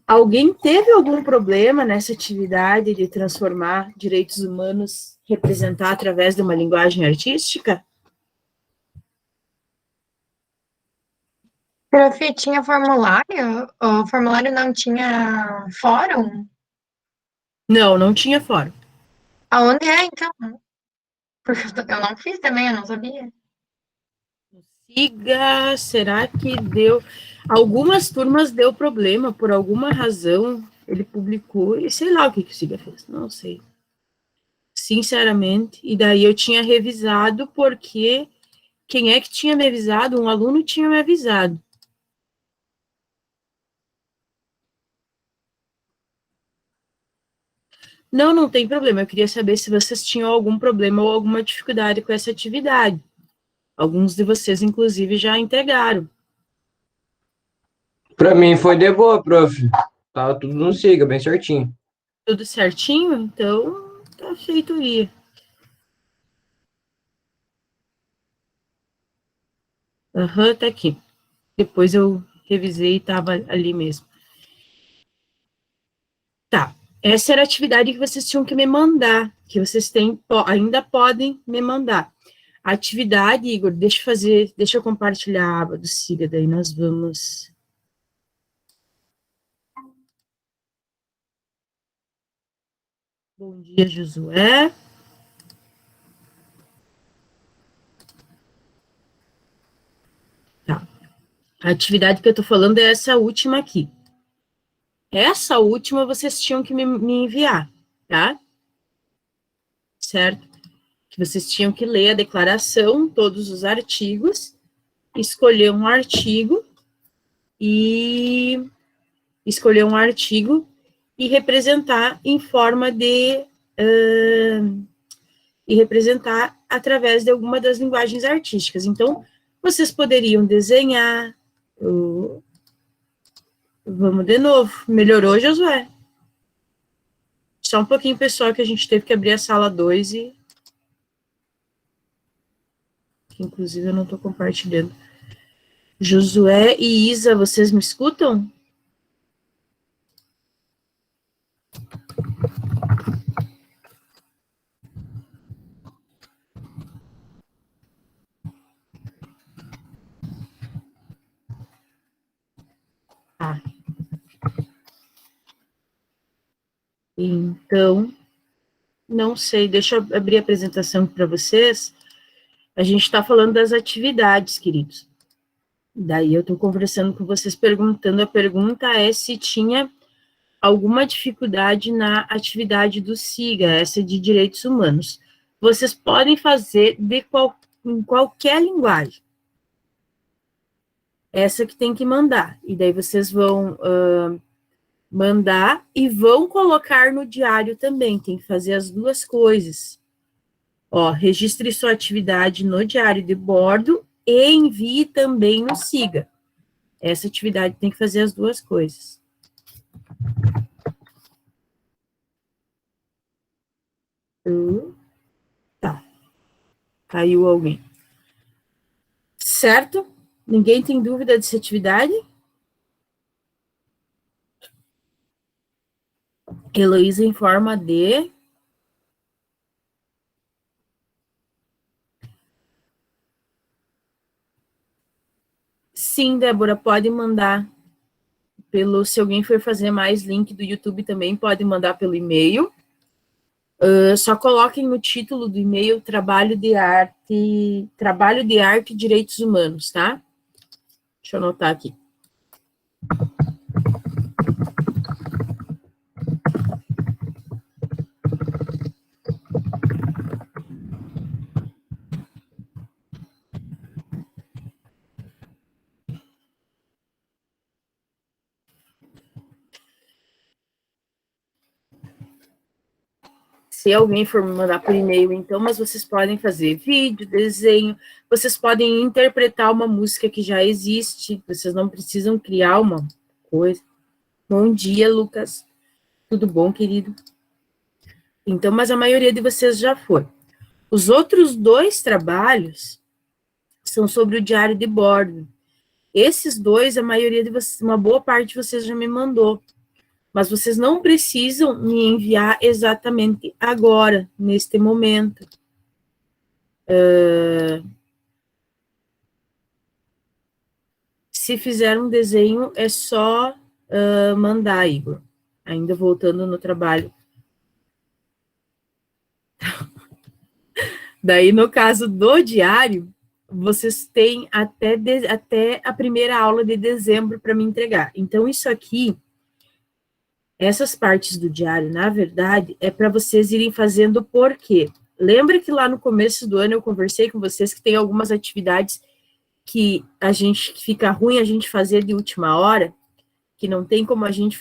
Alguém teve algum problema nessa atividade de transformar direitos humanos, representar através de uma linguagem artística? Prof, tinha formulário? O formulário não tinha fórum? Não, não tinha fórum. Aonde é, então? Porque eu não fiz também, eu não sabia. Siga, será que deu? Algumas turmas deu problema, por alguma razão, ele publicou, e sei lá o que o Siga fez, não sei. Sinceramente, e daí eu tinha revisado, porque quem é que tinha me avisado? Um aluno tinha me avisado. Não, não tem problema, eu queria saber se vocês tinham algum problema ou alguma dificuldade com essa atividade. Alguns de vocês, inclusive, já entregaram. Pra mim foi de boa, prof. Tava tudo no siga, bem certinho. Tudo certinho? Então, tá feito aí. Aham, tá aqui. Depois eu revisei e estava ali mesmo. Tá. Essa era a atividade que vocês tinham que me mandar, que vocês têm, ainda podem me mandar. A atividade, Igor, deixa eu compartilhar a aba do Siga, daí nós vamos. Bom dia, Josué. Tá. A atividade que eu tô falando é essa última aqui. Essa última vocês tinham que me enviar, tá? Certo? Que vocês tinham que ler a declaração, todos os artigos, escolher um artigo e representar em forma de e representar através de alguma das linguagens artísticas. Então, vocês poderiam desenhar. Vamos de novo. Melhorou, Josué? Só um pouquinho, pessoal, que a gente teve que abrir a sala 2 e que, inclusive, eu não estou compartilhando. Josué e Isa, vocês me escutam? Ah. Então, não sei, deixa eu abrir a apresentação para vocês. A gente está falando das atividades, queridos. Daí eu estou conversando com vocês, perguntando, a pergunta é se tinha alguma dificuldade na atividade do SIGA, essa de direitos humanos. Vocês podem fazer em qualquer linguagem. Essa que tem que mandar. E daí vocês vão mandar e vão colocar no diário também. Tem que fazer as duas coisas. Ó, registre sua atividade no diário de bordo e envie também no SIGA. Essa atividade tem que fazer as duas coisas. Tá. Caiu alguém. Certo? Ninguém tem dúvida dessa atividade? Heloísa em forma de... Sim, Débora, pode mandar pelo... Se alguém for fazer mais link do YouTube também, pode mandar pelo e-mail. Só coloquem no título do e-mail trabalho de arte e direitos humanos, tá? Deixa eu anotar aqui. Se alguém for me mandar por e-mail, então, mas vocês podem fazer vídeo, desenho, vocês podem interpretar uma música que já existe, vocês não precisam criar uma coisa. Bom dia, Lucas. Tudo bom, querido? Então, mas a maioria de vocês já foi. Os outros dois trabalhos são sobre o diário de bordo. Esses dois, a maioria de vocês, uma boa parte de vocês já me mandou. Mas vocês não precisam me enviar exatamente agora, neste momento. Se fizer um desenho, é só mandar, Igor. Ainda voltando no trabalho. Daí, no caso do diário, vocês têm até a primeira aula de dezembro para me entregar. Então, isso aqui, essas partes do diário, na verdade, é para vocês irem fazendo por quê? Lembra que lá no começo do ano eu conversei com vocês que tem algumas atividades que fica ruim a gente fazer de última hora, que não tem como a gente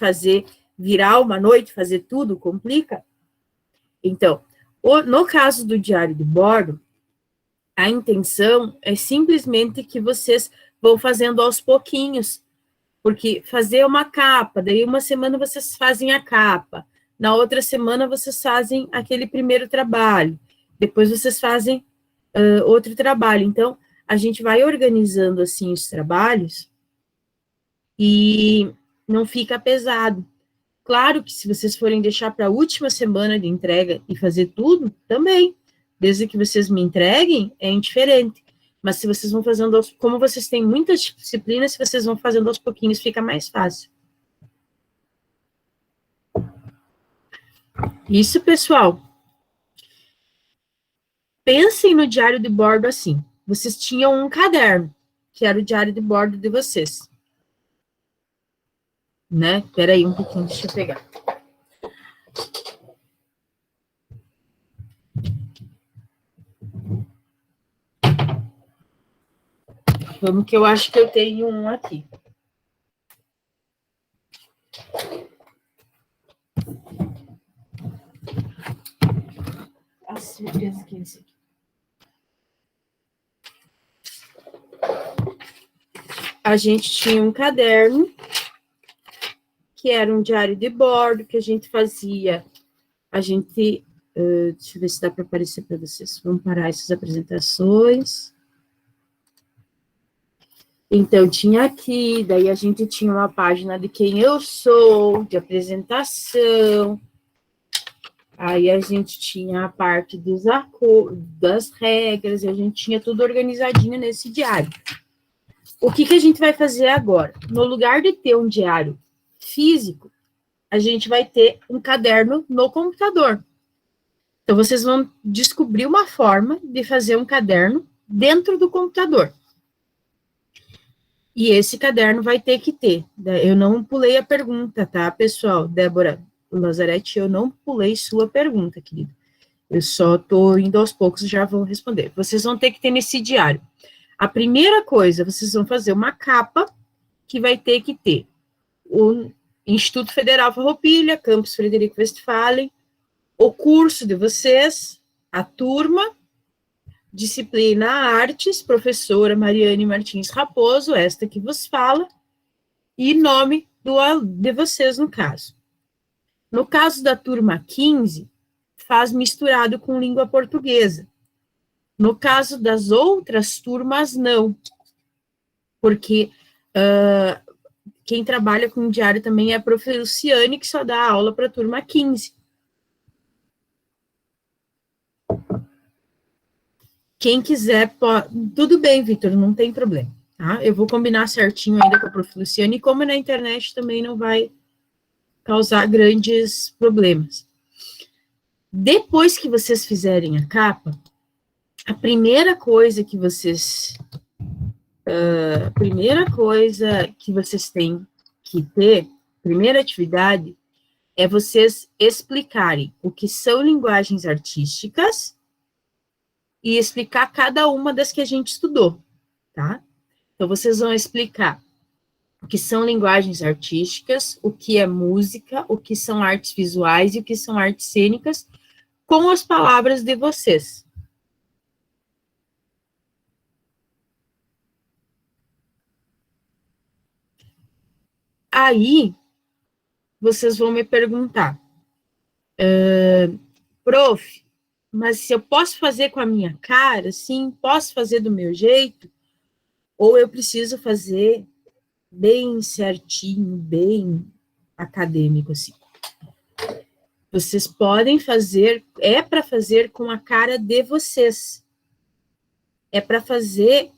virar uma noite, fazer tudo, complica? Então, no caso do diário de bordo, a intenção é simplesmente que vocês vão fazendo aos pouquinhos, porque fazer uma capa, daí uma semana vocês fazem a capa, na outra semana vocês fazem aquele primeiro trabalho, depois vocês fazem outro trabalho. Então, a gente vai organizando assim os trabalhos e não fica pesado. Claro que se vocês forem deixar para a última semana de entrega e fazer tudo, também. Desde que vocês me entreguem, é indiferente. Mas se vocês vão fazendo, como vocês têm muitas disciplinas, se vocês vão fazendo aos pouquinhos, fica mais fácil. Isso, pessoal. Pensem no diário de bordo assim. Vocês tinham um caderno, que era o diário de bordo de vocês. Né? Espera aí um pouquinho, deixa eu pegar. Vamos que eu acho que eu tenho um aqui. A certeza que é esse aqui. A gente tinha um caderno, que era um diário de bordo, que a gente fazia, deixa eu ver se dá para aparecer para vocês, vamos parar essas apresentações. Então, tinha aqui, daí a gente tinha uma página de quem eu sou, de apresentação, aí a gente tinha a parte das regras, e a gente tinha tudo organizadinho nesse diário. O que a gente vai fazer agora? No lugar de ter um diário físico, a gente vai ter um caderno no computador. Então, vocês vão descobrir uma forma de fazer um caderno dentro do computador. E esse caderno vai ter que ter. Eu não pulei a pergunta, tá, pessoal? Débora Lazarete, eu não pulei sua pergunta, querida. Eu só estou indo aos poucos e já vou responder. Vocês vão ter que ter nesse diário. A primeira coisa, vocês vão fazer uma capa que vai ter que ter o Instituto Federal Farroupilha, Campus Frederico Westphalen, o curso de vocês, a turma, disciplina Artes, professora Mariane Martins Raposo, esta que vos fala, e nome de vocês no caso. No caso da turma 15, faz misturado com língua portuguesa. No caso das outras turmas, não. Porque quem trabalha com diário também é a prof. Luciane, que só dá aula para a turma 15. Quem quiser, tudo bem, Vitor, não tem problema, tá? Eu vou combinar certinho ainda com a prof. Luciane, e como é na internet também não vai causar grandes problemas. Depois que vocês fizerem a capa, a primeira coisa que vocês têm que ter, primeira atividade, é vocês explicarem o que são linguagens artísticas e explicar cada uma das que a gente estudou, tá? Então, vocês vão explicar o que são linguagens artísticas, o que é música, o que são artes visuais e o que são artes cênicas, com as palavras de vocês. Aí, vocês vão me perguntar, prof, mas se eu posso fazer com a minha cara, sim, posso fazer do meu jeito? ou eu preciso fazer bem certinho, bem acadêmico, assim. Vocês podem fazer, é para fazer com a cara de vocês. É para fazer,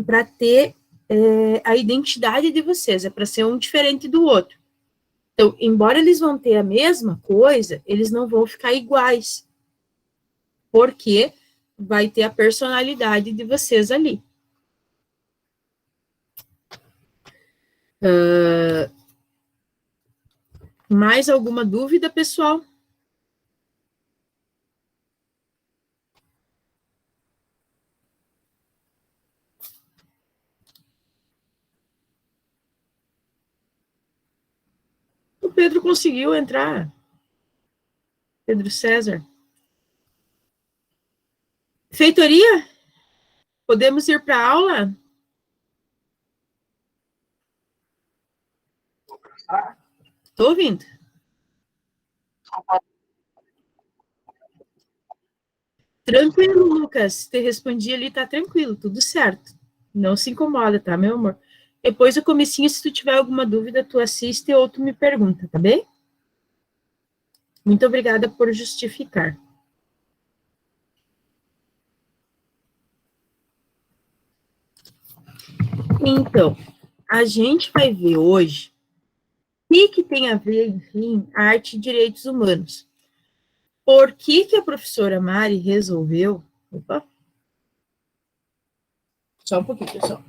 para ter a identidade de vocês, é para ser um diferente do outro. Então, embora eles vão ter a mesma coisa, eles não vão ficar iguais. Porque vai ter a personalidade de vocês ali. Mais alguma dúvida, pessoal? O Pedro conseguiu entrar. Pedro César. Feitoria? Podemos ir para a aula? Estou ouvindo. Tranquilo, Lucas. Te respondi ali, tá tranquilo, tudo certo. Não se incomoda, tá, meu amor? Depois do comecinho, se tu tiver alguma dúvida, tu assiste ou tu me pergunta, tá bem? Muito obrigada por justificar. Então, a gente vai ver hoje o que tem a ver, enfim, arte e direitos humanos. Por que a professora Mari resolveu... Opa! Só um pouquinho, pessoal.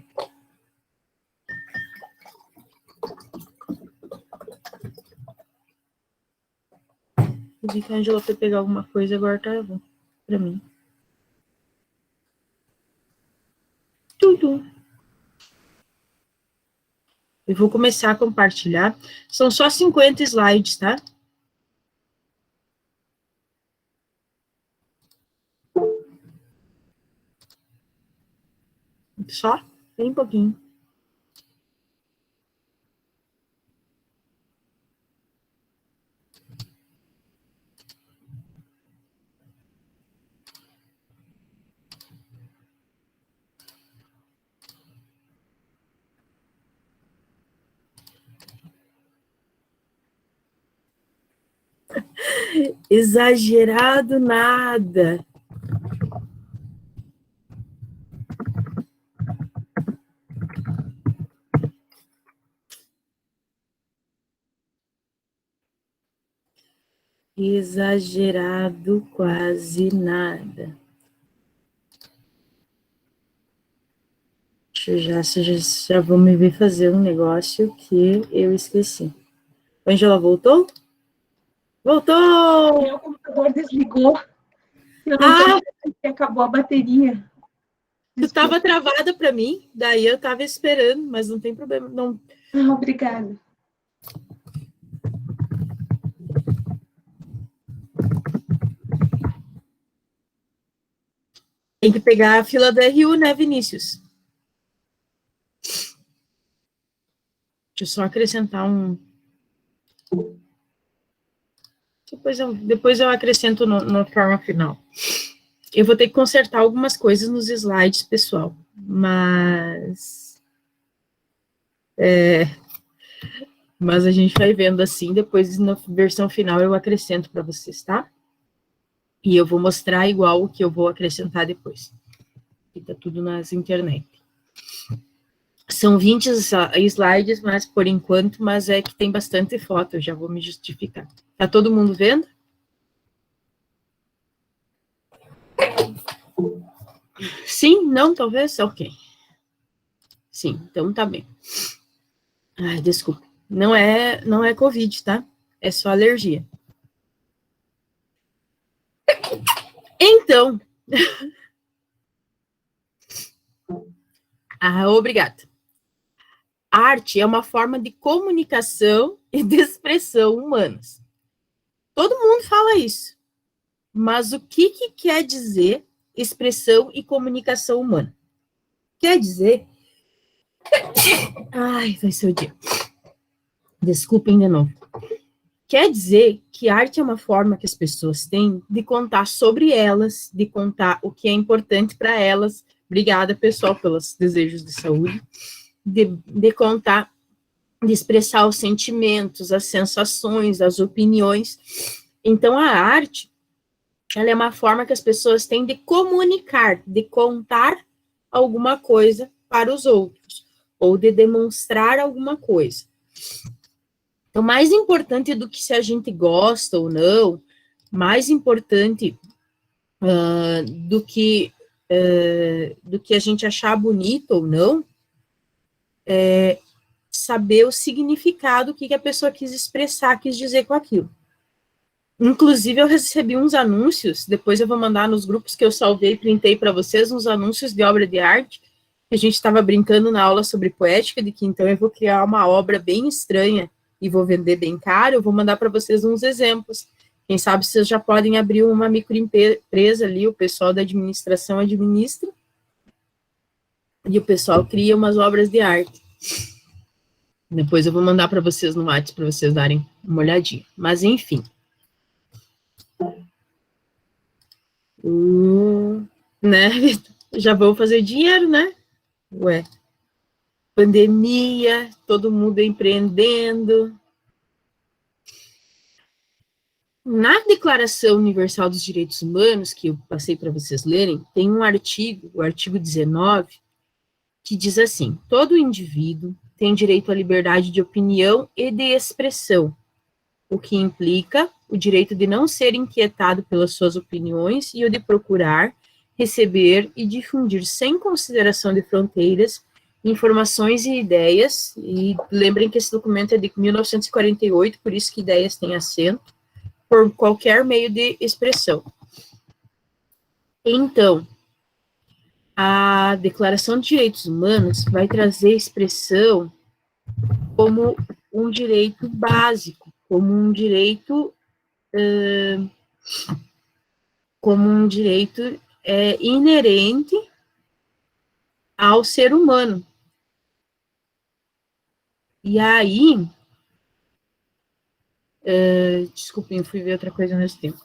Eu vi que a Angela foi pegar alguma coisa, agora tá bom para mim. Tudo. Eu vou começar a compartilhar. São só 50 slides, tá? Só? Bem pouquinho. Exagerado nada. Exagerado quase nada. Já vou me ver fazer um negócio que eu esqueci. Angela voltou? Voltou! Meu computador desligou. Eu não sei se acabou a bateria. Tu estava travada para mim, daí eu estava esperando, mas não tem problema. Não. Ah, obrigada. Tem que pegar a fila do RU, né, Vinícius? Deixa eu só acrescentar um... Depois eu acrescento na forma final. Eu vou ter que consertar algumas coisas nos slides, pessoal. Mas a gente vai vendo assim, depois na versão final eu acrescento para vocês, tá? E eu vou mostrar igual o que eu vou acrescentar depois. Fica tudo nas internet. São 20 slides, mas por enquanto, mas é que tem bastante foto, eu já vou me justificar. Tá todo mundo vendo? Sim? Não? Talvez? Ok. Sim, então tá bem. Ai, desculpa. Não é Covid, tá? É só alergia. Então... obrigada. A arte é uma forma de comunicação e de expressão humanas. Todo mundo fala isso. Mas o que quer dizer expressão e comunicação humana? Quer dizer... Ai, vai ser o dia. Desculpem de novo. Quer dizer que arte é uma forma que as pessoas têm de contar sobre elas, de contar o que é importante para elas, Obrigada, pessoal, pelos desejos de saúde, de contar, de expressar os sentimentos, as sensações, as opiniões. Então, a arte, ela é uma forma que as pessoas têm de comunicar, de contar alguma coisa para os outros, ou de demonstrar alguma coisa. Então, mais importante do que se a gente gosta ou não, mais importante do que a gente achar bonito ou não, é saber o significado, o que a pessoa quis expressar, quis dizer com aquilo. Inclusive, eu recebi uns anúncios, depois eu vou mandar nos grupos que eu salvei e printei para vocês, uns anúncios de obra de arte, que a gente estava brincando na aula sobre poética, de que então eu vou criar uma obra bem estranha e vou vender bem caro, eu vou mandar para vocês uns exemplos. Quem sabe vocês já podem abrir uma microempresa ali, o pessoal da administração administra, e o pessoal cria umas obras de arte. Depois eu vou mandar para vocês no WhatsApp, para vocês darem uma olhadinha. Mas, enfim. Né? Já vão fazer dinheiro, né? Ué. Pandemia, todo mundo empreendendo. Na Declaração Universal dos Direitos Humanos, que eu passei para vocês lerem, tem um artigo, o artigo 19, que diz assim: todo indivíduo tem direito à liberdade de opinião e de expressão, o que implica o direito de não ser inquietado pelas suas opiniões e o de procurar, receber e difundir sem consideração de fronteiras informações e ideias. E lembrem que esse documento é de 1948, por isso que ideias têm acento, por qualquer meio de expressão. Então, a Declaração de Direitos Humanos vai trazer expressão como um direito básico, como um direito inerente ao ser humano. E aí, desculpem, eu fui ver outra coisa ao mesmo tempo.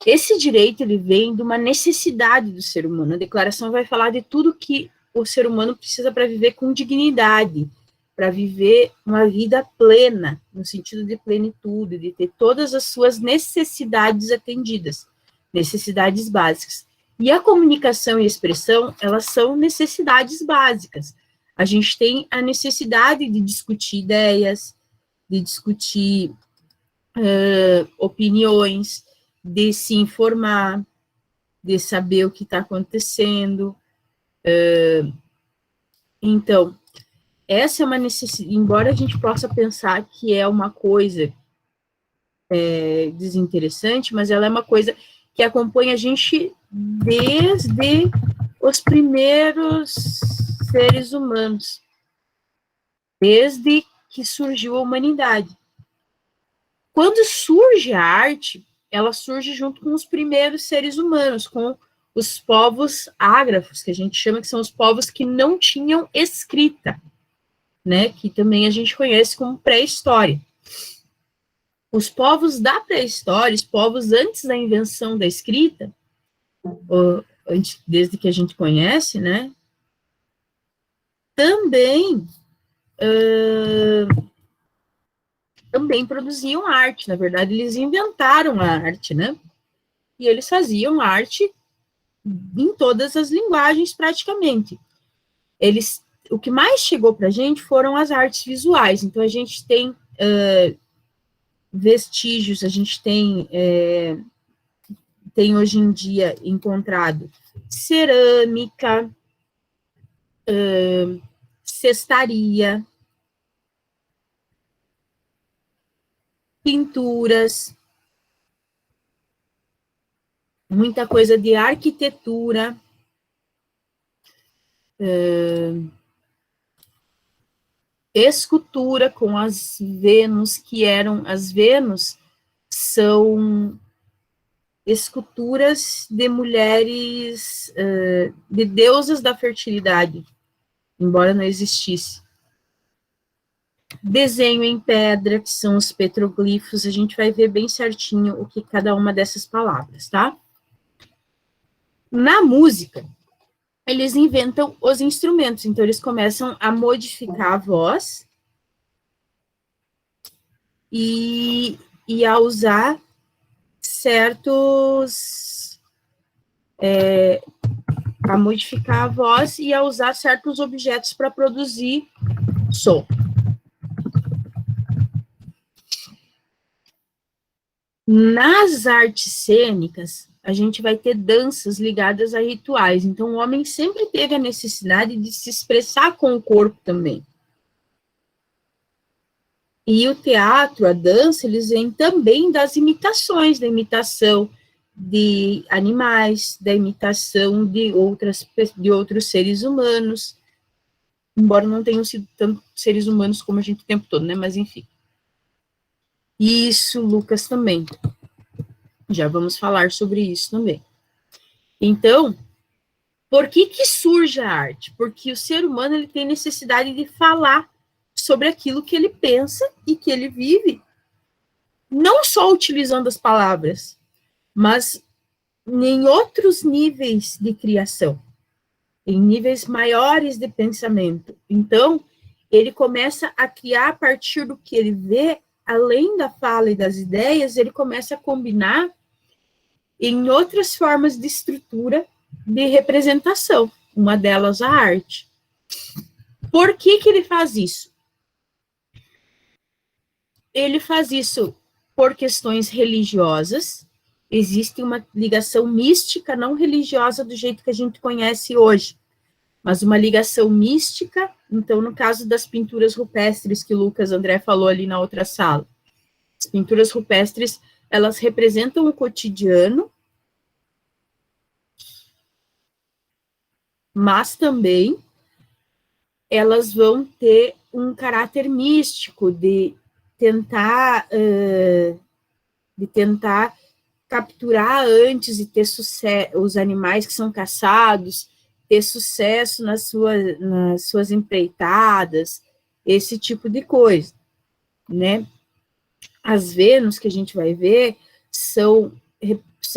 Esse direito, ele vem de uma necessidade do ser humano. A declaração vai falar de tudo que o ser humano precisa para viver com dignidade, para viver uma vida plena, no sentido de plenitude, de ter todas as suas necessidades atendidas, necessidades básicas. E a comunicação e a expressão, elas são necessidades básicas. A gente tem a necessidade de discutir ideias, de discutir opiniões, de se informar, de saber o que está acontecendo. Então, essa é uma necessidade, embora a gente possa pensar que é uma coisa desinteressante, mas ela é uma coisa que acompanha a gente desde os primeiros seres humanos, desde que surgiu a humanidade. Quando surge a arte, ela surge junto com os primeiros seres humanos, com os povos ágrafos, que a gente chama, que são os povos que não tinham escrita, né, que também a gente conhece como pré-história. Os povos da pré-história, os povos antes da invenção da escrita, desde que a gente conhece, né, também produziam arte. Na verdade, eles inventaram a arte, né, e eles faziam arte em todas as linguagens, praticamente. O que mais chegou para a gente foram as artes visuais. Então, a gente tem vestígios, a gente tem hoje em dia encontrado cerâmica, cestaria, pinturas, muita coisa de arquitetura, escultura com as Vênus, as Vênus são esculturas de mulheres, de deusas da fertilidade, embora não existisse. Desenho em pedra, que são os petroglifos, a gente vai ver bem certinho o que cada uma dessas palavras, tá? Na música, eles inventam os instrumentos. Então, eles começam a modificar a voz e a usar certos... a modificar a voz e a usar certos objetos para produzir som. Nas artes cênicas, a gente vai ter danças ligadas a rituais. Então, o homem sempre teve a necessidade de se expressar com o corpo também. E o teatro, a dança, eles vêm também das imitações, da imitação de animais, da imitação de outros seres humanos, embora não tenham sido tanto seres humanos como a gente o tempo todo, né? Mas, enfim. Isso, Lucas, também. Já vamos falar sobre isso também. Então, por que surge a arte? Porque o ser humano ele tem necessidade de falar sobre aquilo que ele pensa e que ele vive, não só utilizando as palavras, mas em outros níveis de criação, em níveis maiores de pensamento. Então, ele começa a criar a partir do que ele vê, além da fala e das ideias, ele começa a combinar em outras formas de estrutura de representação, uma delas a arte. Por que ele faz isso? Ele faz isso por questões religiosas. Existe uma ligação mística, não religiosa do jeito que a gente conhece hoje, mas uma ligação mística. Então, no caso das pinturas rupestres que Lucas André falou ali na outra sala, as pinturas rupestres, elas representam o cotidiano, mas também elas vão ter um caráter místico de tentar capturar antes e ter sucesso, os animais que são caçados, ter sucesso nas suas empreitadas, esse tipo de coisa, né? As Vênus que a gente vai ver são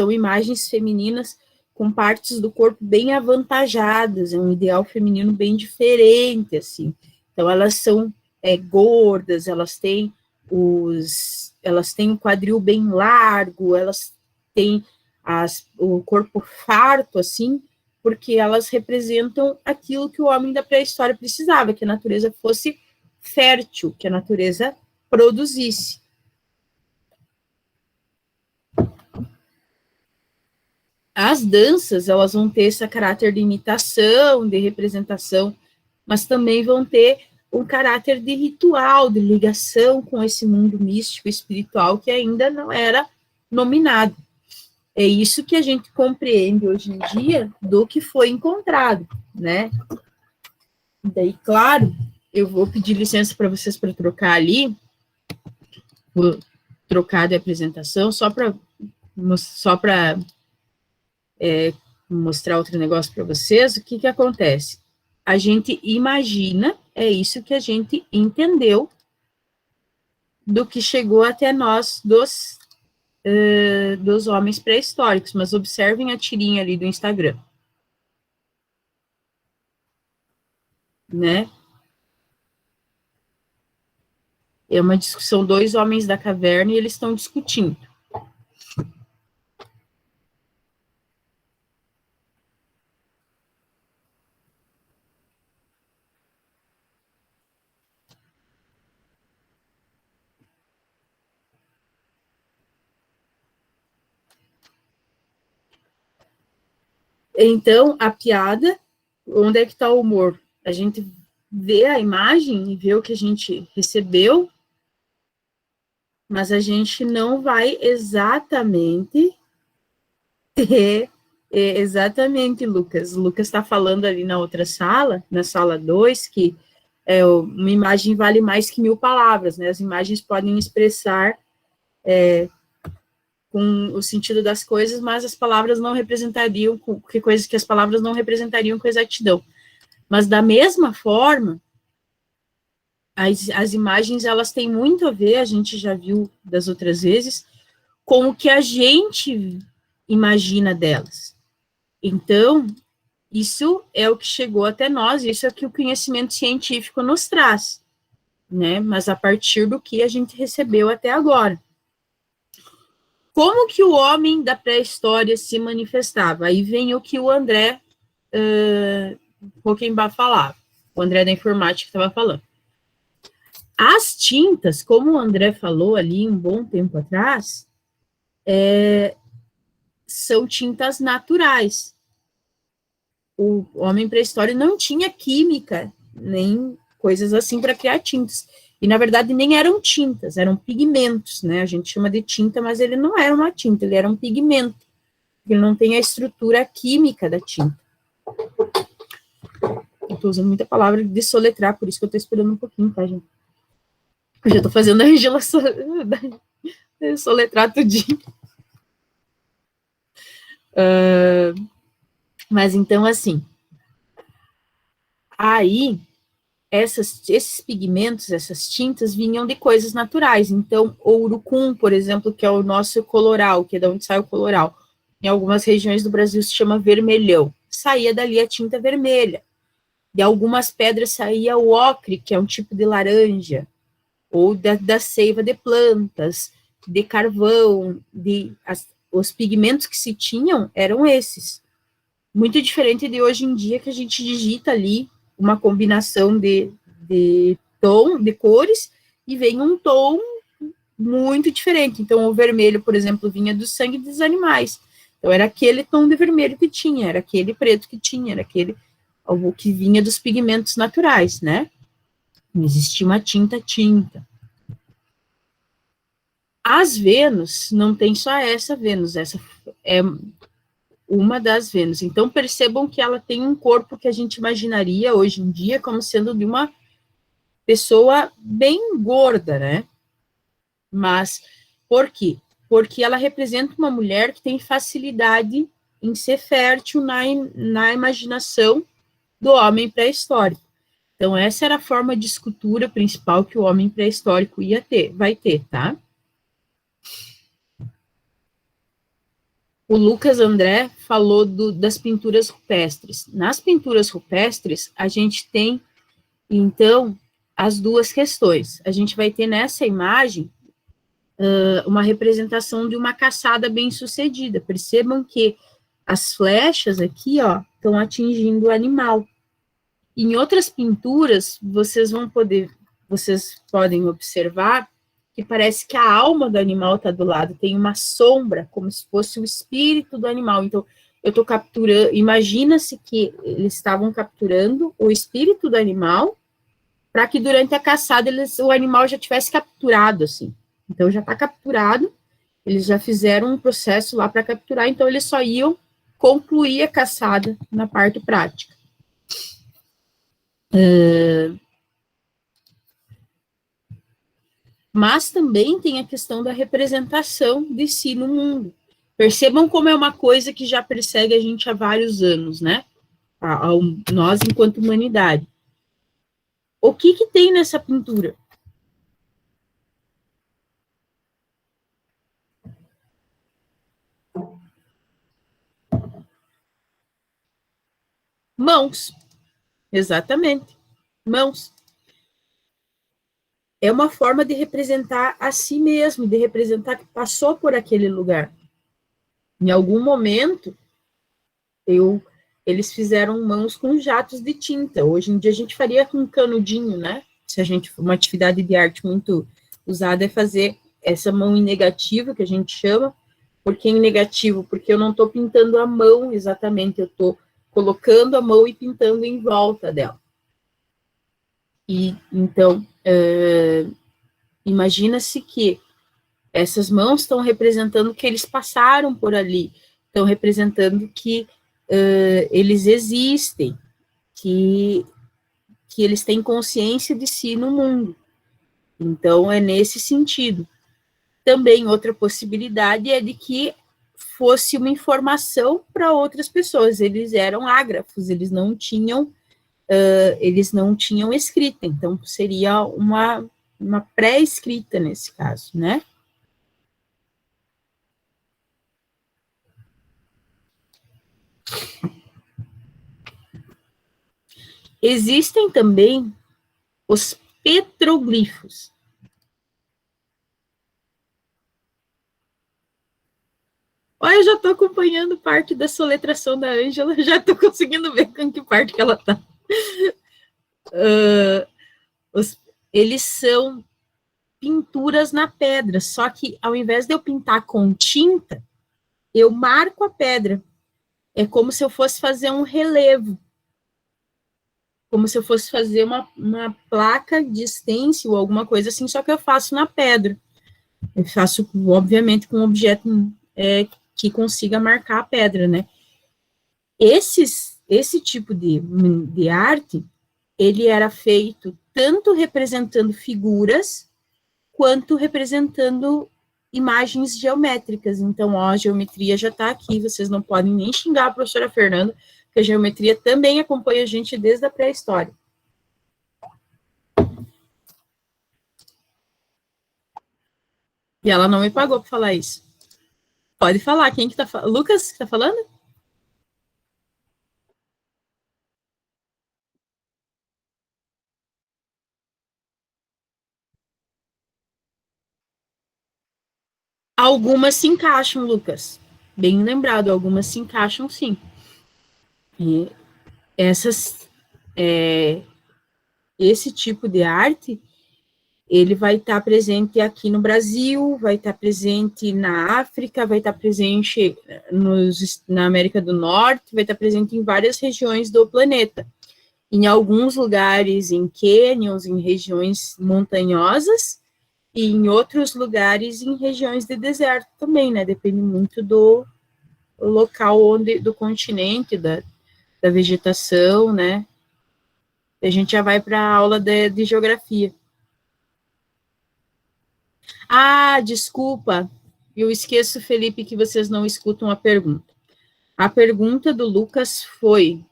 imagens femininas com partes do corpo bem avantajadas, é um ideal feminino bem diferente, assim. Então, elas são gordas, elas têm o quadril bem largo, elas têm o corpo farto, assim, porque elas representam aquilo que o homem da pré-história precisava, que a natureza fosse fértil, que a natureza produzisse. As danças, elas vão ter esse caráter de imitação, de representação, mas também vão ter um caráter de ritual, de ligação com esse mundo místico, espiritual, que ainda não era nominado. É isso que a gente compreende hoje em dia do que foi encontrado, né? Daí, claro, eu vou pedir licença para vocês para trocar ali, vou trocar de apresentação, só para mostrar outro negócio para vocês. O que acontece? A gente imagina, é isso que a gente entendeu do que chegou até nós dos homens pré-históricos, mas observem a tirinha ali do Instagram. Né? É uma discussão, 2 homens da caverna, e eles estão discutindo. Então, a piada, onde é que está o humor? A gente vê a imagem e vê o que a gente recebeu, mas a gente não vai exatamente exatamente, Lucas. Lucas está falando ali na outra sala, na sala 2, que uma imagem vale mais que 1000 palavras, né? As imagens podem expressar com o sentido das coisas, mas as palavras não representariam, coisas que as palavras não representariam com exatidão. Mas, da mesma forma, as imagens, elas têm muito a ver, a gente já viu das outras vezes, com o que a gente imagina delas. Então, Isso é o que chegou até nós, isso é o que o conhecimento científico nos traz, né? Mas a partir do que a gente recebeu até agora. Como que o homem da pré-história se manifestava? Aí vem o que o André Hockenbach falava, o André da informática estava falando. As tintas, como o André falou ali um bom tempo atrás, são tintas naturais. O homem pré-histórico não tinha química, nem coisas assim para criar tintas. E, na verdade, nem eram tintas, eram pigmentos, né? A gente chama de tinta, mas ele não era uma tinta, ele era um pigmento. Ele não tem a estrutura química da tinta. Eu estou usando muita palavra de soletrar, por isso que eu estou esperando um pouquinho, tá, gente? Eu já estou fazendo a Angela soletrar tudinho. Mas então, assim, aí, esses pigmentos, essas tintas, vinham de coisas naturais. Então, o urucum, por exemplo, que é o nosso coloral, que é de onde sai o coloral, em algumas regiões do Brasil se chama vermelhão. Saía dali a tinta vermelha. De algumas pedras saía o ocre, que é um tipo de laranja, ou da seiva de plantas, de carvão, os pigmentos que se tinham eram esses. Muito diferente de hoje em dia, que a gente digita ali uma combinação de tom, de cores, e vem um tom muito diferente. Então, o vermelho, por exemplo, vinha do sangue dos animais. Então, era aquele tom de vermelho que tinha, era aquele preto que tinha, era aquele o que vinha dos pigmentos naturais, né? Não existia uma tinta. As Vênus, não tem só essa Vênus, essa é uma das Vênus. Então, percebam que ela tem um corpo que a gente imaginaria hoje em dia como sendo de uma pessoa bem gorda, né? Mas, por quê? Porque ela representa uma mulher que tem facilidade em ser fértil na imaginação do homem pré-histórico. Então, essa era a forma de escultura principal que o homem pré-histórico vai ter, tá? O Lucas André falou das pinturas rupestres. Nas pinturas rupestres, a gente tem, então, as duas questões. A gente vai ter nessa imagem uma representação de uma caçada bem-sucedida. Percebam que as flechas aqui, ó, estão atingindo o animal. Em outras pinturas, vocês podem observar que parece que a alma do animal está do lado, tem uma sombra, como se fosse o espírito do animal. Então, eu estou capturando, imagina-se que eles estavam capturando o espírito do animal, para que durante a caçada o animal já tivesse capturado, assim. Então, já está capturado, eles já fizeram um processo lá para capturar, então eles só iam concluir a caçada na parte prática. Mas também tem a questão da representação de si no mundo. Percebam como é uma coisa que já persegue a gente há vários anos, né? Nós, enquanto humanidade. O que tem nessa pintura? Mãos. Exatamente. Mãos. É uma forma de representar a si mesmo, de representar que passou por aquele lugar. Em algum momento, eles fizeram mãos com jatos de tinta. Hoje em dia a gente faria com um canudinho, né? Se a gente uma atividade de arte muito usada é fazer essa mão em negativo, que a gente chama. Por que em negativo? Porque eu não estou pintando a mão exatamente, eu estou colocando a mão e pintando em volta dela. E então, imagina-se que essas mãos estão representando que eles passaram por ali, estão representando que eles existem, que eles têm consciência de si no mundo. Então, é nesse sentido. Também outra possibilidade é de que fosse uma informação para outras pessoas. Eles eram ágrafos, eles não tinham escrita, então seria uma pré-escrita nesse caso, né? Existem também os petroglifos. Olha, eu já estou acompanhando parte da soletração da Ângela, já estou conseguindo ver com que parte que ela está. Eles são pinturas na pedra, só que ao invés de eu pintar com tinta, eu marco a pedra. É como se eu fosse fazer um relevo, como se eu fosse fazer uma placa de stencil ou alguma coisa assim, só que eu faço na pedra. Eu faço, obviamente, com um objeto que consiga marcar a pedra, né? Esse tipo de arte, ele era feito tanto representando figuras, quanto representando imagens geométricas. Então, ó, a geometria já está aqui, vocês não podem nem xingar a professora Fernanda, porque a geometria também acompanha a gente desde a pré-história. E ela não me pagou para falar isso. Pode falar, quem que tá falando? Lucas que tá falando? Algumas se encaixam, Lucas. Bem lembrado, algumas se encaixam sim. E esse tipo de arte, ele vai estar presente aqui no Brasil, vai estar presente na África, vai estar presente na América do Norte, vai estar presente em várias regiões do planeta. Em alguns lugares, em cânions, em regiões montanhosas, e em outros lugares, em regiões de deserto também, né? Depende muito do local do continente, da vegetação, né? A gente já vai para a aula de geografia. Ah, desculpa, eu esqueço, Felipe, que vocês não escutam a pergunta. A pergunta do Lucas foi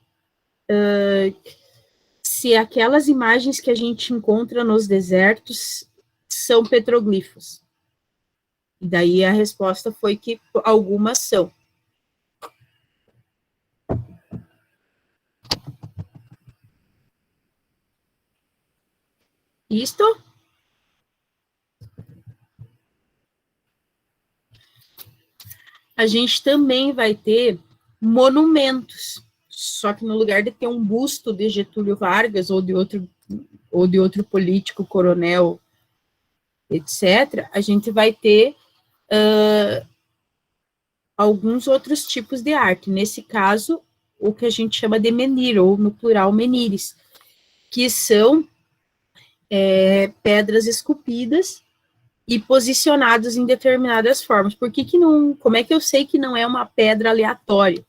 se aquelas imagens que a gente encontra nos desertos são petroglifos. E daí a resposta foi que algumas são. Isto? A gente também vai ter monumentos, só que no lugar de ter um busto de Getúlio Vargas ou de outro político, coronel, etc., a gente vai ter alguns outros tipos de arte. Nesse caso, o que a gente chama de menhir, ou no plural, menires, que são pedras esculpidas e posicionadas em determinadas formas. Por que não? Como é que eu sei que não é uma pedra aleatória?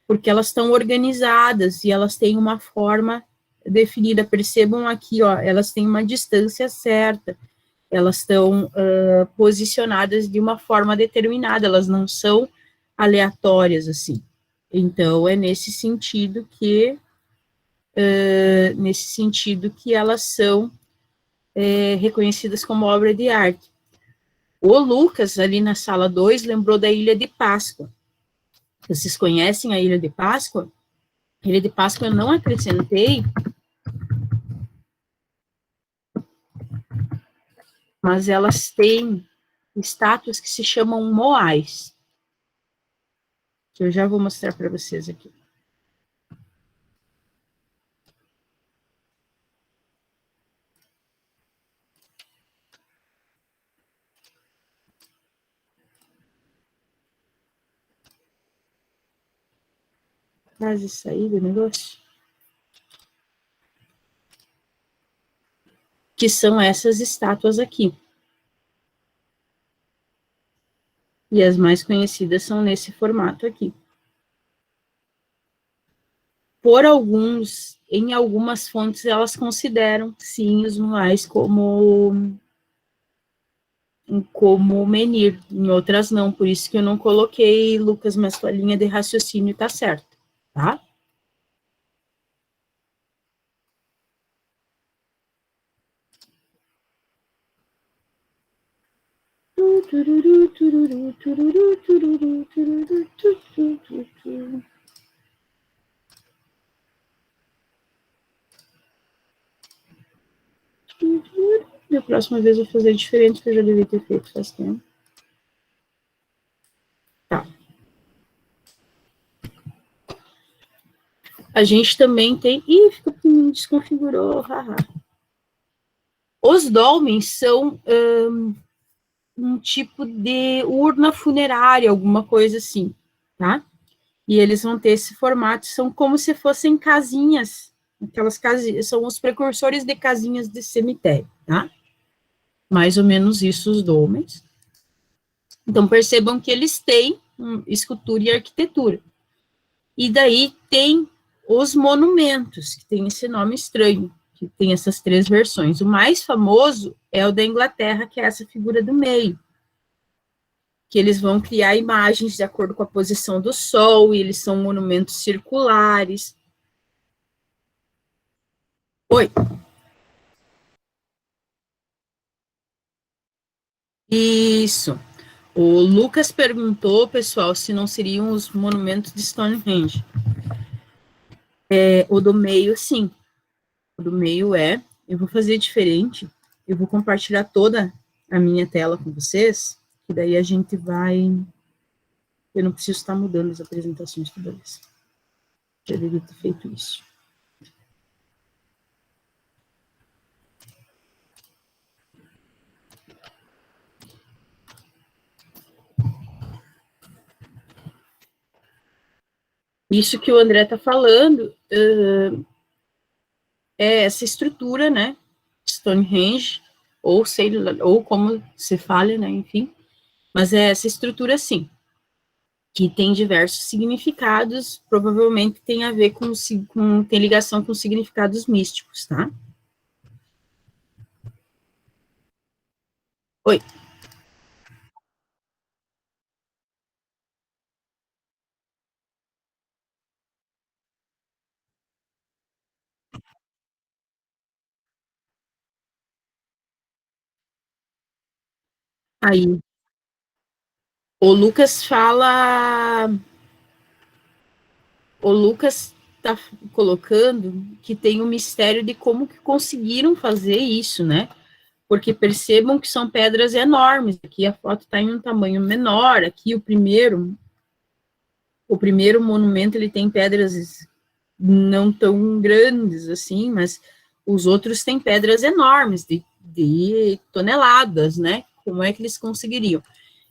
Porque elas estão organizadas e elas têm uma forma definida. Percebam aqui, ó, elas têm uma distância certa, elas estão posicionadas de uma forma determinada, elas não são aleatórias, assim. Então, é nesse sentido que elas são reconhecidas como obra de arte. O Lucas, ali na sala 2, lembrou da Ilha de Páscoa. Vocês conhecem a Ilha de Páscoa? A Ilha de Páscoa eu não acrescentei, mas elas têm estátuas que se chamam moais, que eu já vou mostrar para vocês aqui. Quase saí do negócio. Que são essas estátuas aqui. E as mais conhecidas são nesse formato aqui. Em algumas fontes, elas consideram, sim, os moais como menhir, em outras não, por isso que eu não coloquei, Lucas, mas sua linha de raciocínio está certa, tá? E a próxima vez eu vou fazer diferente, que eu já devia ter feito faz tempo. Tá. A gente também tem... Ih, me desconfigurou, haha. Os dolmens são um tipo de urna funerária, alguma coisa assim, tá? E eles vão ter esse formato, são como se fossem casinhas, aquelas casinhas, são os precursores de casinhas de cemitério, tá? Mais ou menos isso, os dolmens. Então, percebam que eles têm escultura e arquitetura. E daí tem os monumentos, que tem esse nome estranho, que tem essas 3 versões. O mais famoso é o da Inglaterra, que é essa figura do meio, que eles vão criar imagens de acordo com a posição do sol, e eles são monumentos circulares. Oi. Isso. O Lucas perguntou, pessoal, se não seriam os monumentos de Stonehenge. O do meio, sim. O do meio é. Eu vou fazer diferente. Eu vou compartilhar toda a minha tela com vocês, que daí a gente vai... Eu não preciso estar mudando as apresentações toda vez. Já deveria ter feito isso. Isso que o André está falando é essa estrutura, né? Stonehenge, ou como se fala, né? Enfim. Mas é essa estrutura, sim, que tem diversos significados, provavelmente tem a ver tem ligação com significados místicos, tá? Oi. Aí, o Lucas fala... O Lucas está colocando que tem o mistério de como que conseguiram fazer isso, né? Porque percebam que são pedras enormes. Aqui a foto está em um tamanho menor. Aqui o primeiro monumento, ele tem pedras não tão grandes assim, mas os outros têm pedras enormes, de toneladas, né? Como é que eles conseguiriam?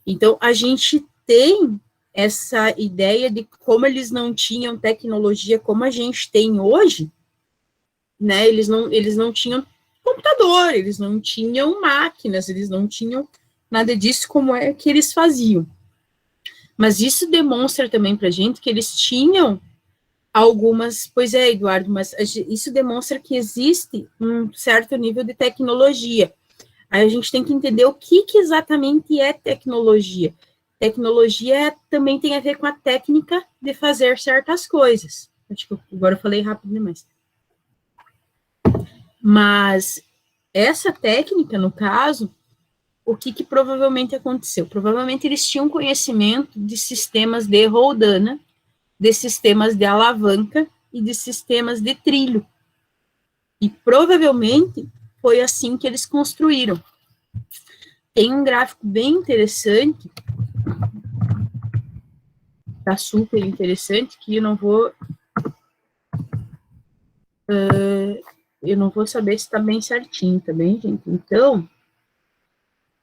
Então, a gente tem essa ideia de como eles não tinham tecnologia como a gente tem hoje, né? Eles não tinham computador, eles não tinham máquinas, eles não tinham nada disso, como é que eles faziam. Mas isso demonstra também para a gente que eles tinham algumas... Pois é, Eduardo, mas isso demonstra que existe um certo nível de tecnologia. Aí a gente tem que entender o que exatamente é tecnologia. Tecnologia também tem a ver com a técnica de fazer certas coisas. Acho que agora eu falei rápido demais. Mas essa técnica, no caso, o que provavelmente aconteceu? Provavelmente eles tinham conhecimento de sistemas de roldana, de sistemas de alavanca e de sistemas de trilho. E provavelmente foi assim que eles construíram. Tem um gráfico bem interessante, tá super interessante, que eu não vou saber se está bem certinho, tá bem, gente? Então,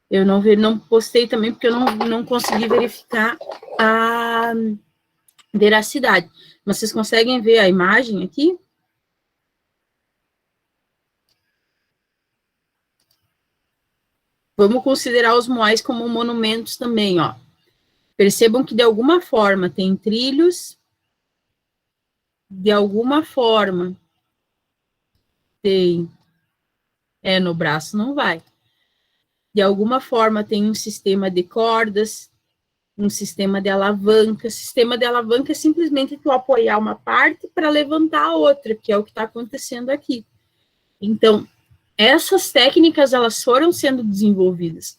eu não postei também, porque eu não consegui verificar a veracidade. Mas vocês conseguem ver a imagem aqui? Vamos considerar os moais como monumentos também, ó. Percebam que, de alguma forma, tem trilhos, de alguma forma, tem... no braço não vai. De alguma forma, tem um sistema de cordas, um sistema de alavanca. Sistema de alavanca é simplesmente tu apoiar uma parte para levantar a outra, que é o que está acontecendo aqui. Então, essas técnicas, elas foram sendo desenvolvidas.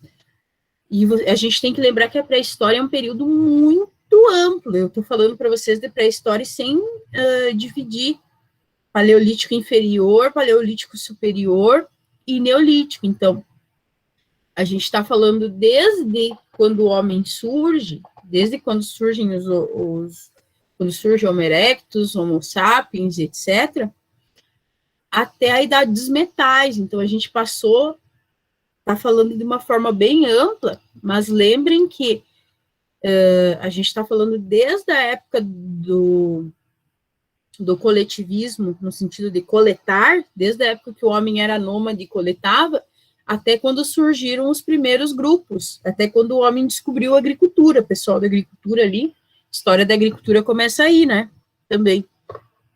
E a gente tem que lembrar que a pré-história é um período muito amplo. Eu estou falando para vocês de pré-história sem dividir paleolítico inferior, paleolítico superior e neolítico. Então, a gente está falando desde quando o homem surge, desde quando surgem quando surge o Homo erectus, Homo sapiens, etc., até a idade dos metais. Então, a gente está falando de uma forma bem ampla, mas lembrem que a gente está falando desde a época do coletivismo, no sentido de coletar, desde a época que o homem era nômade e coletava, até quando surgiram os primeiros grupos, até quando o homem descobriu a agricultura, o pessoal da agricultura ali, a história da agricultura começa aí, né, também.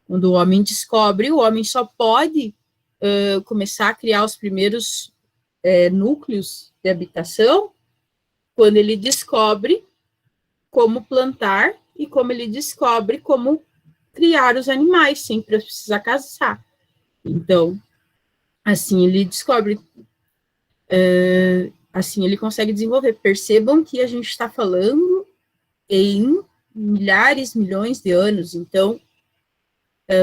Quando o homem descobre, o homem só pode começar a criar os primeiros núcleos de habitação quando ele descobre como plantar e como ele descobre como criar os animais sem precisar caçar. Então, assim ele descobre, assim ele consegue desenvolver. Percebam que a gente está falando em milhares, milhões de anos, então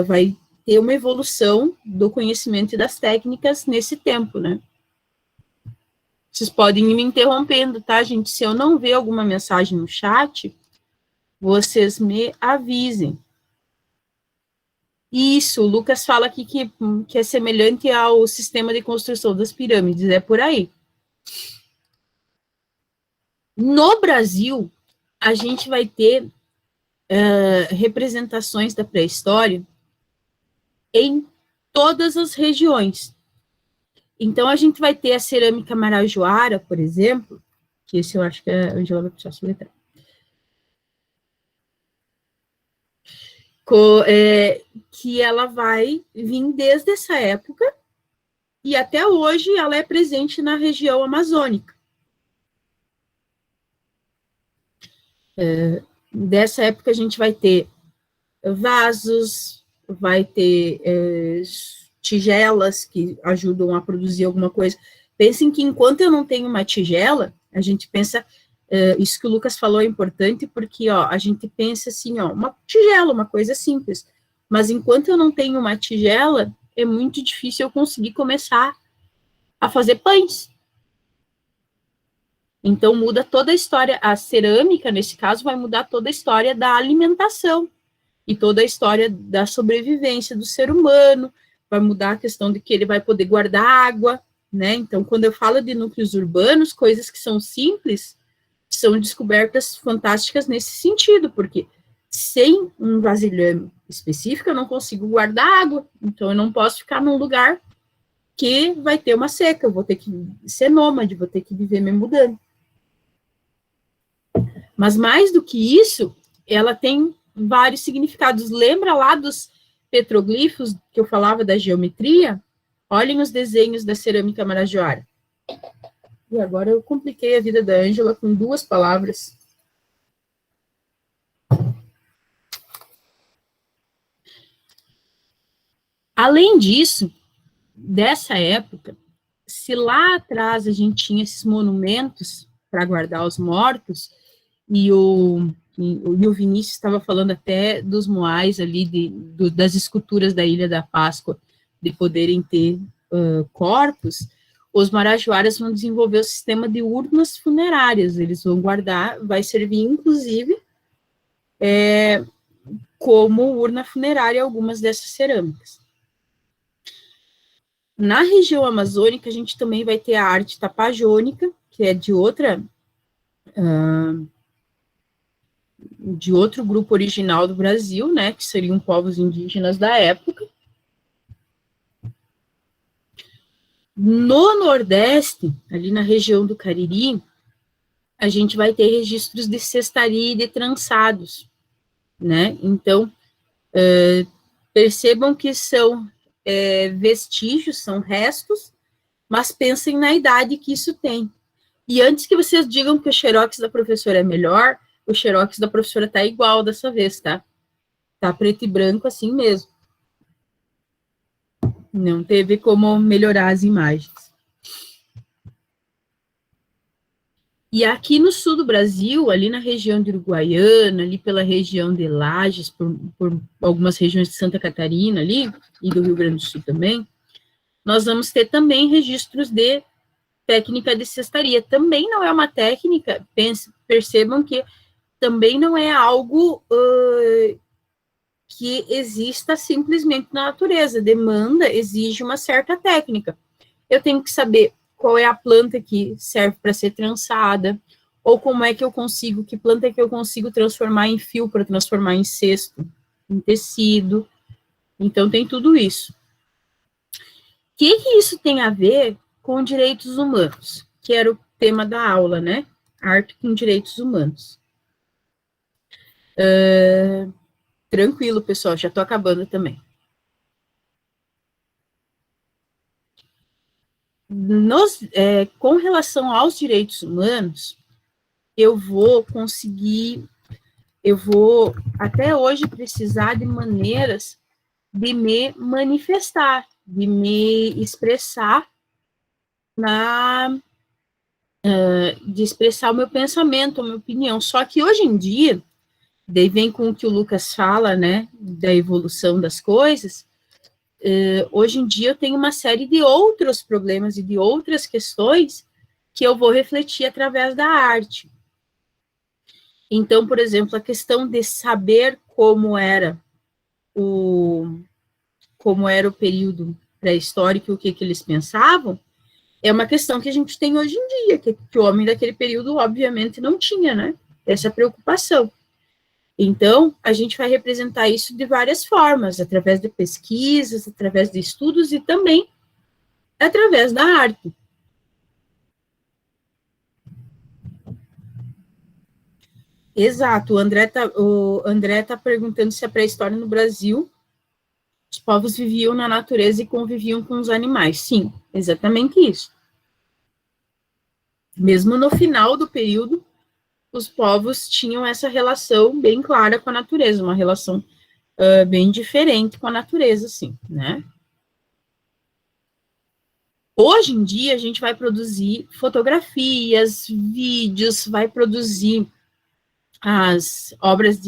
vai ter uma evolução do conhecimento e das técnicas nesse tempo, né? Vocês podem ir me interrompendo, tá, gente? Se eu não ver alguma mensagem no chat, vocês me avisem. Isso, o Lucas fala aqui que é semelhante ao sistema de construção das pirâmides, é por aí. No Brasil, a gente vai ter representações da pré-história em todas as regiões. Então, a gente vai ter a cerâmica marajoara, por exemplo, que esse eu acho que a Angela vai precisar soletrar. Que ela vai vir desde essa época e até hoje ela é presente na região amazônica. Dessa época a gente vai ter vasos, vai ter tigelas que ajudam a produzir alguma coisa. Pensem que enquanto eu não tenho uma tigela, a gente pensa, isso que o Lucas falou é importante, porque a gente pensa assim, uma tigela, uma coisa simples, mas enquanto eu não tenho uma tigela, é muito difícil eu conseguir começar a fazer pães. Então muda toda a história, a cerâmica, nesse caso, vai mudar toda a história da alimentação, e toda a história da sobrevivência do ser humano, vai mudar a questão de que ele vai poder guardar água, né? Então, quando eu falo de núcleos urbanos, coisas que são simples, são descobertas fantásticas nesse sentido, porque sem um vasilhame específico, eu não consigo guardar água, então eu não posso ficar num lugar que vai ter uma seca, eu vou ter que ser nômade, vou ter que viver me mudando. Mas mais do que isso, ela tem vários significados. Lembra lá dos petroglifos que eu falava da geometria? Olhem os desenhos da cerâmica marajoara. E agora eu compliquei a vida da Ângela com 2 palavras. Além disso, dessa época, se lá atrás a gente tinha esses monumentos para guardar os mortos, e o Vinícius estava falando até dos moais ali, das esculturas da Ilha da Páscoa, de poderem ter corpos, os marajoaras vão desenvolver o sistema de urnas funerárias, eles vão guardar, vai servir inclusive como urna funerária algumas dessas cerâmicas. Na região amazônica, a gente também vai ter a arte tapajônica, que é de outro grupo original do Brasil, né, que seriam povos indígenas da época. No Nordeste, ali na região do Cariri, a gente vai ter registros de cestaria e de trançados, né? Então, percebam que são vestígios, são restos, mas pensem na idade que isso tem. E antes que vocês digam que o xerox da professora é melhor, o xerox da professora tá igual dessa vez, tá? Tá preto e branco assim mesmo. Não teve como melhorar as imagens. E aqui no sul do Brasil, ali na região de Uruguaiana, ali pela região de Lages, por algumas regiões de Santa Catarina ali, e do Rio Grande do Sul também, nós vamos ter também registros de técnica de cestaria. Também não é uma técnica, percebam que também não é algo que exista simplesmente na natureza. Demanda, exige uma certa técnica. Eu tenho que saber qual é a planta que serve para ser trançada, ou como é que eu consigo, que planta é que eu consigo transformar em fio para transformar em cesto, em tecido. Então, tem tudo isso. O que isso tem a ver com direitos humanos? Que era o tema da aula, né? Arte com direitos humanos. Tranquilo, pessoal, já estou acabando também. Com relação aos direitos humanos, eu vou até hoje precisar de maneiras de me manifestar, de me expressar de expressar o meu pensamento, a minha opinião. Só que hoje em dia, daí vem com o que o Lucas fala, né, da evolução das coisas, hoje em dia eu tenho uma série de outros problemas e de outras questões que eu vou refletir através da arte. Então, por exemplo, a questão de saber como era o período pré-histórico e o que eles pensavam, é uma questão que a gente tem hoje em dia, que o homem daquele período, obviamente, não tinha, né, essa preocupação. Então, a gente vai representar isso de várias formas, através de pesquisas, através de estudos e também através da arte. Exato, o André tá perguntando se a pré-história no Brasil, os povos viviam na natureza e conviviam com os animais. Sim, exatamente isso. Mesmo no final do período, os povos tinham essa relação bem clara com a natureza, uma relação bem diferente com a natureza, assim, né? Hoje em dia, a gente vai produzir fotografias, vídeos, vai produzir obras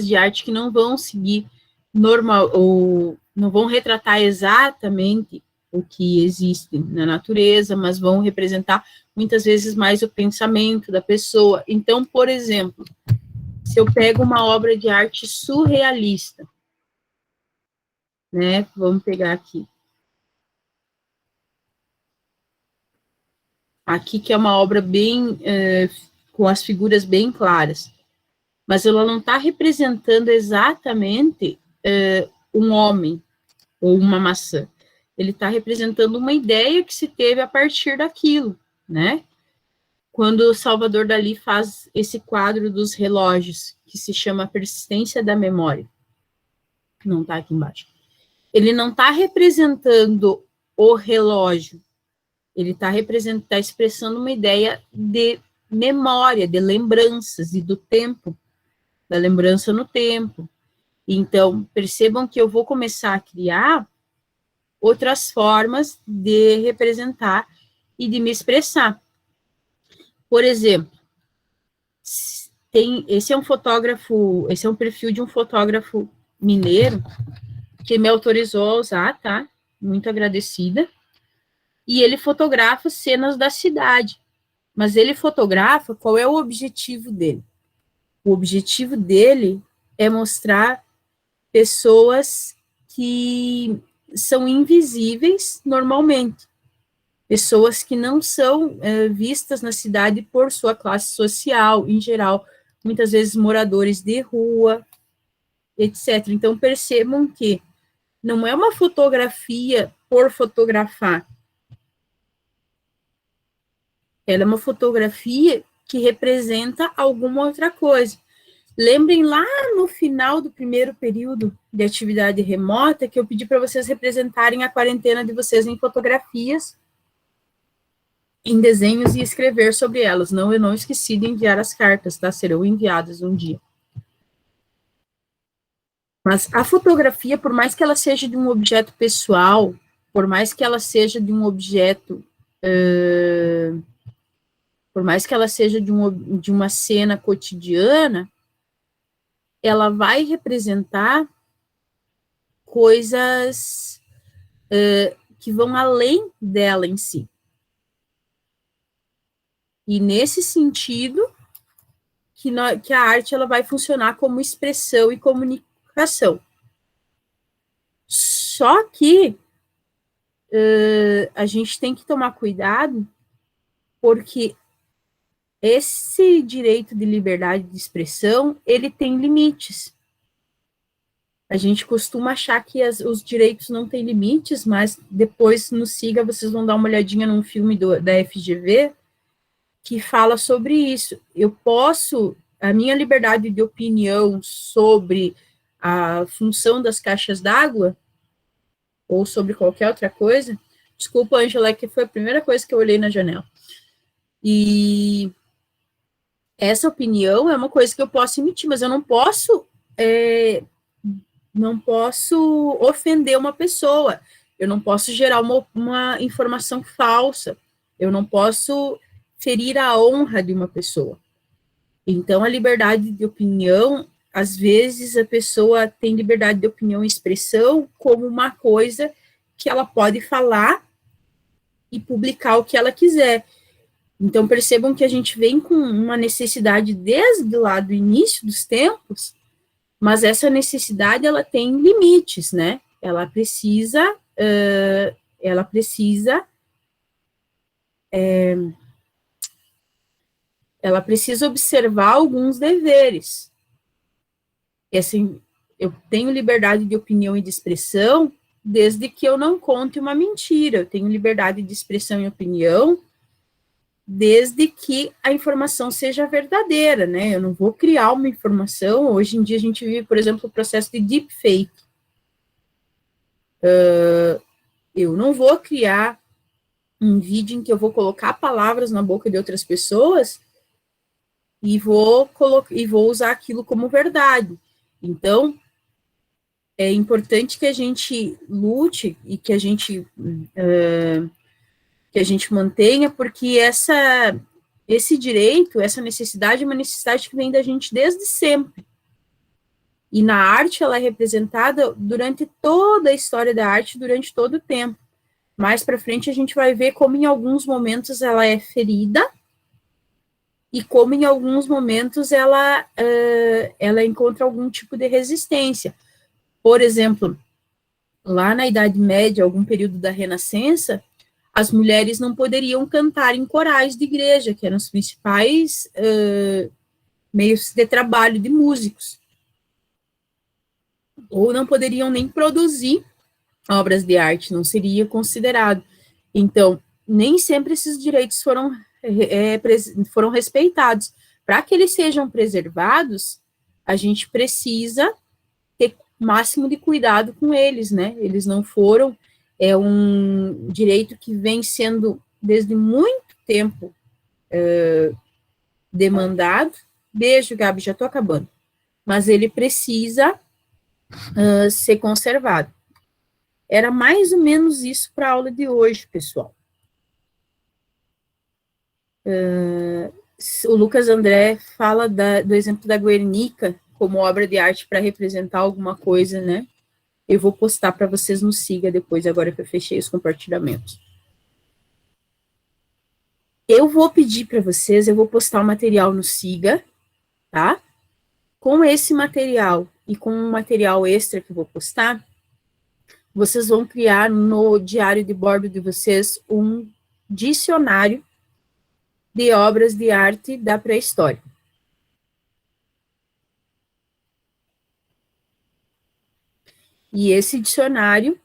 de arte que não vão seguir normal, ou não vão retratar exatamente o que existe na natureza, mas vão representar muitas vezes mais o pensamento da pessoa. Então, por exemplo, se eu pego uma obra de arte surrealista, né, vamos pegar aqui que é uma obra bem, com as figuras bem claras, mas ela não está representando exatamente um homem ou uma maçã. Ele está representando uma ideia que se teve a partir daquilo, né? Quando o Salvador Dalí faz esse quadro dos relógios, que se chama Persistência da Memória, não está aqui embaixo, ele não está representando o relógio, ele está expressando uma ideia de memória, de lembranças e do tempo, da lembrança no tempo. Então, percebam que eu vou começar a criar outras formas de representar e de me expressar. Por exemplo, esse é um perfil de um fotógrafo mineiro que me autorizou a usar, tá? Muito agradecida. E ele fotografa cenas da cidade. Mas ele fotografa, qual é o objetivo dele? O objetivo dele é mostrar pessoas que são invisíveis normalmente. Pessoas que não são vistas na cidade por sua classe social, em geral, muitas vezes moradores de rua, etc. Então, percebam que não é uma fotografia por fotografar. Ela é uma fotografia que representa alguma outra coisa. Lembrem lá no final do primeiro período de atividade remota que eu pedi para vocês representarem a quarentena de vocês em fotografias, em desenhos e escrever sobre elas. Não, eu não esqueci de enviar as cartas, tá? Serão enviadas um dia. Mas a fotografia, por mais que ela seja de um objeto pessoal, por mais que ela seja de um objeto... por mais que ela seja de uma cena cotidiana, ela vai representar coisas que vão além dela em si. E nesse sentido que a arte ela vai funcionar como expressão e comunicação. Só que a gente tem que tomar cuidado, porque esse direito de liberdade de expressão, ele tem limites. A gente costuma achar que os direitos não têm limites, mas depois no Siga vocês vão dar uma olhadinha num filme da FGV que fala sobre isso. A minha liberdade de opinião sobre a função das caixas d'água, ou sobre qualquer outra coisa, desculpa, Angela, que foi a primeira coisa que eu olhei na janela. E essa opinião é uma coisa que eu posso emitir, mas eu não posso ofender uma pessoa, eu não posso gerar uma informação falsa, eu não posso ferir a honra de uma pessoa. Então, a liberdade de opinião, às vezes a pessoa tem liberdade de opinião e expressão como uma coisa que ela pode falar e publicar o que ela quiser. Então, percebam que a gente vem com uma necessidade desde lá do início dos tempos, mas essa necessidade, ela tem limites, né? Ela precisa observar alguns deveres. E, assim, eu tenho liberdade de opinião e de expressão desde que eu não conte uma mentira. Eu tenho liberdade de expressão e opinião desde que a informação seja verdadeira, né? Eu não vou criar uma informação. Hoje em dia a gente vive, por exemplo, o processo de deepfake. Eu não vou criar um vídeo em que eu vou colocar palavras na boca de outras pessoas e vou usar aquilo como verdade. Então, é importante que a gente lute e que a gente mantenha, porque esse direito, essa necessidade é uma necessidade que vem da gente desde sempre. E na arte ela é representada durante toda a história da arte, durante todo o tempo. Mais para frente a gente vai ver como em alguns momentos ela é ferida e como em alguns momentos ela encontra algum tipo de resistência. Por exemplo, lá na Idade Média, algum período da Renascença, as mulheres não poderiam cantar em corais de igreja, que eram os principais meios de trabalho de músicos. Ou não poderiam nem produzir obras de arte, não seria considerado. Então, nem sempre esses direitos foram respeitados. Para que eles sejam preservados, a gente precisa ter o máximo de cuidado com eles, né? Eles não foram, um direito que vem sendo, desde muito tempo, demandado. Beijo, Gabi, já estou acabando. Mas ele precisa ser conservado. Era mais ou menos isso para a aula de hoje, pessoal. O Lucas André fala do exemplo da Guernica como obra de arte para representar alguma coisa, né? Eu vou postar para vocês no Siga depois, agora que eu fechei os compartilhamentos. Eu vou pedir para vocês, eu vou postar o material no Siga, tá? Com esse material e com um material extra que eu vou postar, vocês vão criar no diário de bordo de vocês um dicionário de obras de arte da pré-história. E esse dicionário,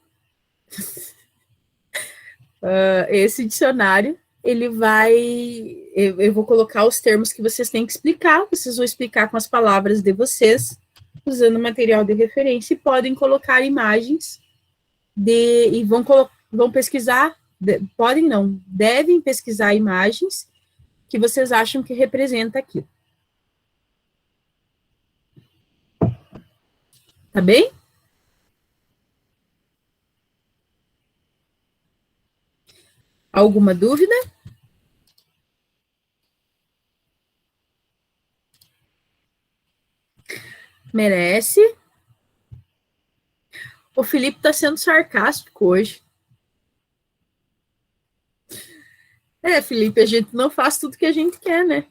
ele vai, eu vou colocar os termos que vocês têm que explicar, vocês vão explicar com as palavras de vocês, usando material de referência, e podem colocar imagens e vão pesquisar, devem pesquisar imagens que vocês acham que representa aquilo. Tá bem? Alguma dúvida? Merece. O Felipe está sendo sarcástico hoje. Felipe, a gente não faz tudo que a gente quer, né?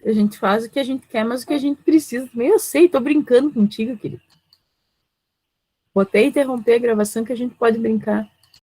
A gente faz o que a gente quer, mas o que a gente precisa também. Eu sei, tô brincando contigo, querido. Vou até interromper a gravação que a gente pode brincar.